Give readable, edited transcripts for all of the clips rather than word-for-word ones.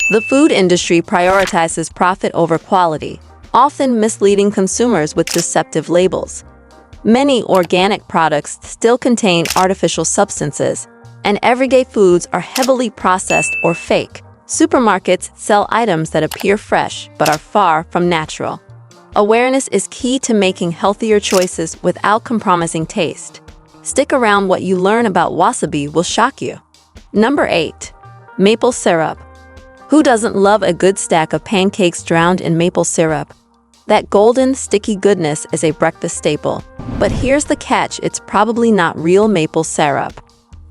The food industry prioritizes profit over quality, often misleading consumers with deceptive labels. Many organic products still contain artificial substances, and everyday foods are heavily processed or fake. Supermarkets sell items that appear fresh but are far from natural. Awareness is key to making healthier choices without compromising taste. Stick around, what you learn about wasabi will shock you. Number 8. Maple syrup. Who doesn't love a good stack of pancakes drowned in maple syrup? That golden, sticky goodness is a breakfast staple. But here's the catch: it's probably not real maple syrup.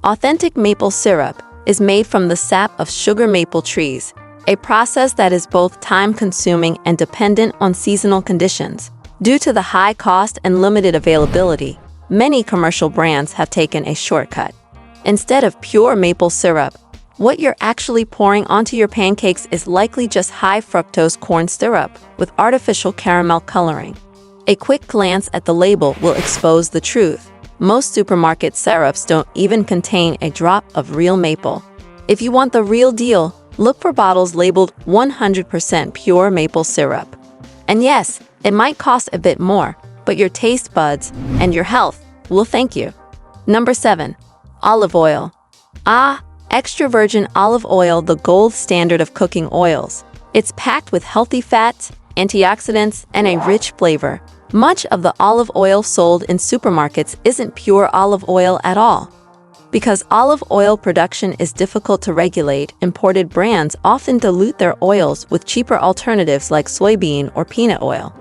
Authentic maple syrup is made from the sap of sugar maple trees, a process that is both time-consuming and dependent on seasonal conditions. Due to the high cost and limited availability, many commercial brands have taken a shortcut. Instead of pure maple syrup, what you're actually pouring onto your pancakes is likely just high-fructose corn syrup with artificial caramel coloring. A quick glance at the label will expose the truth. Most supermarket syrups don't even contain a drop of real maple. If you want the real deal, look for bottles labeled 100% pure maple syrup. And yes, it might cost a bit more, but your taste buds and your health will thank you. Number 7. Olive oil. Extra virgin olive oil, the gold standard of cooking oils. It's packed with healthy fats, antioxidants, and a rich flavor. Much of the olive oil sold in supermarkets isn't pure olive oil at all. Because olive oil production is difficult to regulate, imported brands often dilute their oils with cheaper alternatives like soybean or peanut oil.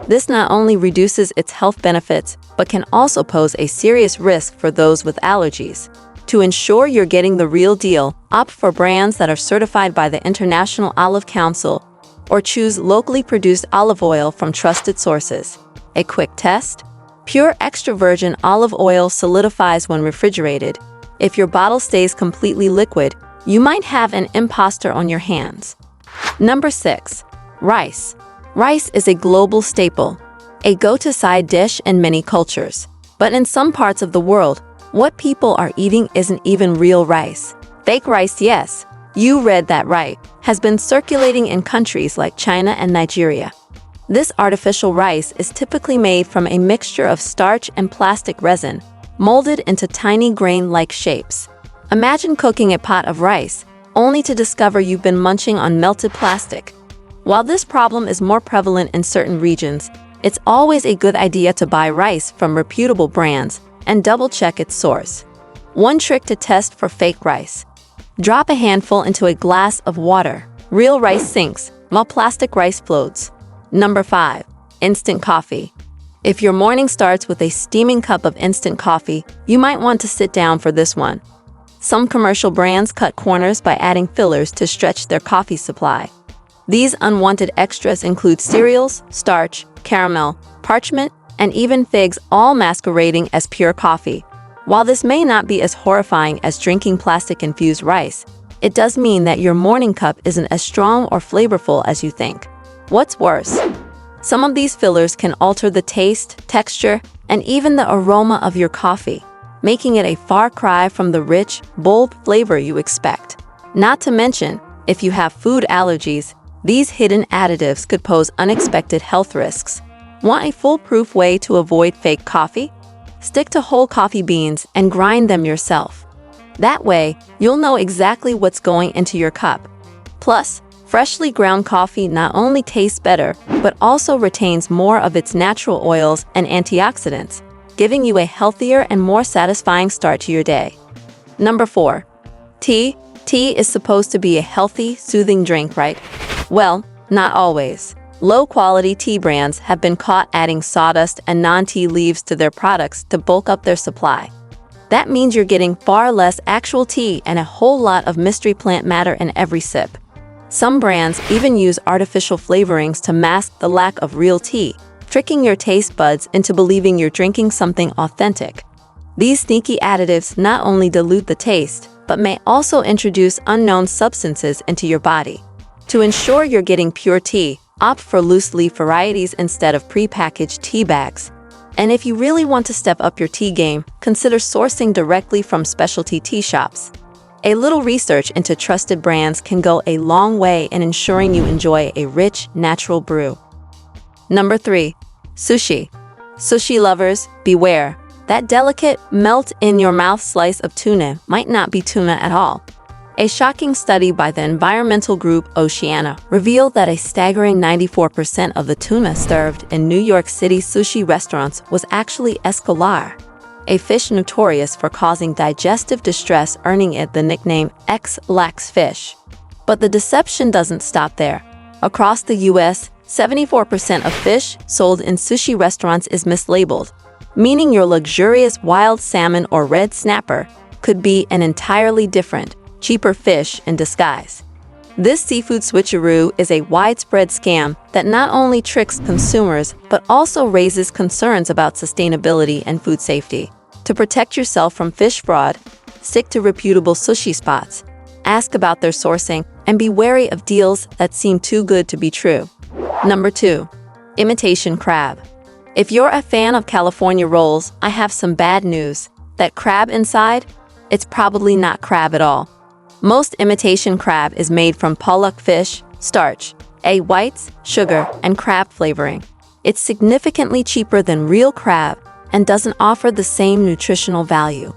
This not only reduces its health benefits, but can also pose a serious risk for those with allergies. To ensure you're getting the real deal, opt for brands that are certified by the International Olive Council, or choose locally produced olive oil from trusted sources. A quick test: pure extra virgin olive oil solidifies when refrigerated. If your bottle stays completely liquid, you might have an imposter on your hands. Number 6. Rice. Rice is a global staple, a go-to side dish in many cultures. But in some parts of the world, what people are eating isn't even real rice. Fake rice, yes, you read that right, has been circulating in countries like China and Nigeria. This artificial rice is typically made from a mixture of starch and plastic resin, molded into tiny grain-like shapes. Imagine cooking a pot of rice, only to discover you've been munching on melted plastic. While this problem is more prevalent in certain regions, it's always a good idea to buy rice from reputable brands and double-check its source. One trick to test for fake rice: drop a handful into a glass of water. Real rice sinks, while plastic rice floats. Number 5. Instant coffee. If your morning starts with a steaming cup of instant coffee, you might want to sit down for this one. Some commercial brands cut corners by adding fillers to stretch their coffee supply. These unwanted extras include cereals, starch, caramel, parchment, and even figs, all masquerading as pure coffee. While this may not be as horrifying as drinking plastic-infused rice, it does mean that your morning cup isn't as strong or flavorful as you think. What's worse, some of these fillers can alter the taste, texture, and even the aroma of your coffee, making it a far cry from the rich, bold flavor you expect. Not to mention, if you have food allergies, these hidden additives could pose unexpected health risks. Want a foolproof way to avoid fake coffee? Stick to whole coffee beans and grind them yourself. That way, you'll know exactly what's going into your cup. Plus, freshly ground coffee not only tastes better, but also retains more of its natural oils and antioxidants, giving you a healthier and more satisfying start to your day. Number 4. Tea. Tea is supposed to be a healthy, soothing drink, right? Well, not always. Low-quality tea brands have been caught adding sawdust and non-tea leaves to their products to bulk up their supply. That means you're getting far less actual tea and a whole lot of mystery plant matter in every sip. Some brands even use artificial flavorings to mask the lack of real tea, tricking your taste buds into believing you're drinking something authentic. These sneaky additives not only dilute the taste, but may also introduce unknown substances into your body. To ensure you're getting pure tea, opt for loose-leaf varieties instead of pre-packaged tea bags. And if you really want to step up your tea game, consider sourcing directly from specialty tea shops. A little research into trusted brands can go a long way in ensuring you enjoy a rich, natural brew. Number 3. Sushi. Sushi lovers, beware. That delicate, melt-in-your-mouth slice of tuna might not be tuna at all. A shocking study by the environmental group Oceana revealed that a staggering 94% of the tuna served in New York City sushi restaurants was actually escolar, a fish notorious for causing digestive distress, earning it the nickname X-lax fish. But the deception doesn't stop there. Across the U.S., 74% of fish sold in sushi restaurants is mislabeled, meaning your luxurious wild salmon or red snapper could be an entirely different, cheaper fish in disguise. This seafood switcheroo is a widespread scam that not only tricks consumers but also raises concerns about sustainability and food safety. To protect yourself from fish fraud, stick to reputable sushi spots, ask about their sourcing, and be wary of deals that seem too good to be true. Number 2. Imitation crab. If you're a fan of California rolls, I have some bad news. That crab inside? It's probably not crab at all. Most imitation crab is made from pollock fish, starch, egg whites, sugar, and crab flavoring. It's significantly cheaper than real crab and doesn't offer the same nutritional value.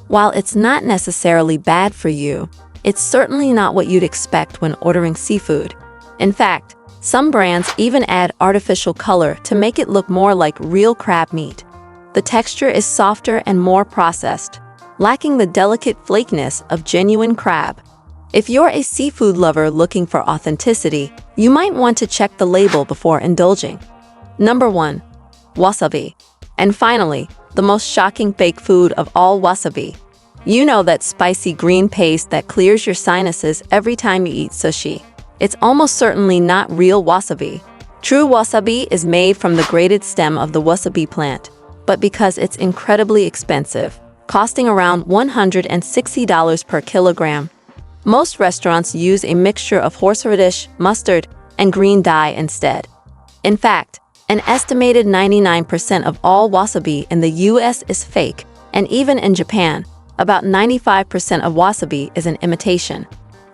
While it's not necessarily bad for you, it's certainly not what you'd expect when ordering seafood. In fact, some brands even add artificial color to make it look more like real crab meat. The texture is softer and more processed, lacking the delicate flakiness of genuine crab. If you're a seafood lover looking for authenticity, you might want to check the label before indulging. Number 1. Wasabi. And finally, the most shocking fake food of all, wasabi. You know that spicy green paste that clears your sinuses every time you eat sushi. It's almost certainly not real wasabi. True wasabi is made from the grated stem of the wasabi plant, but because it's incredibly expensive, costing around $160 per kilogram, most restaurants use a mixture of horseradish, mustard, and green dye instead. In fact, an estimated 99% of all wasabi in the US is fake, and even in Japan, about 95% of wasabi is an imitation.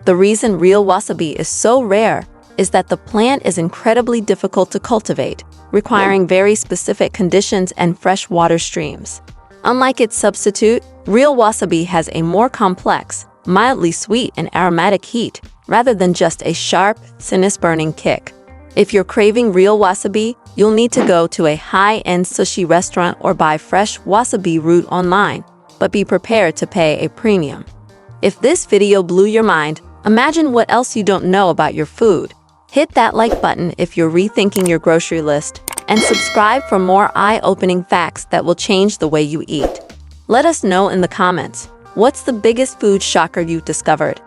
The reason real wasabi is so rare is that the plant is incredibly difficult to cultivate, requiring very specific conditions and fresh water streams. Unlike its substitute, real wasabi has a more complex, mildly sweet and aromatic heat, rather than just a sharp, sinus-burning kick. If you're craving real wasabi, you'll need to go to a high-end sushi restaurant or buy fresh wasabi root online, but be prepared to pay a premium. If this video blew your mind, imagine what else you don't know about your food. Hit that like button if you're rethinking your grocery list, and subscribe for more eye-opening facts that will change the way you eat. Let us know in the comments, what's the biggest food shocker you've discovered?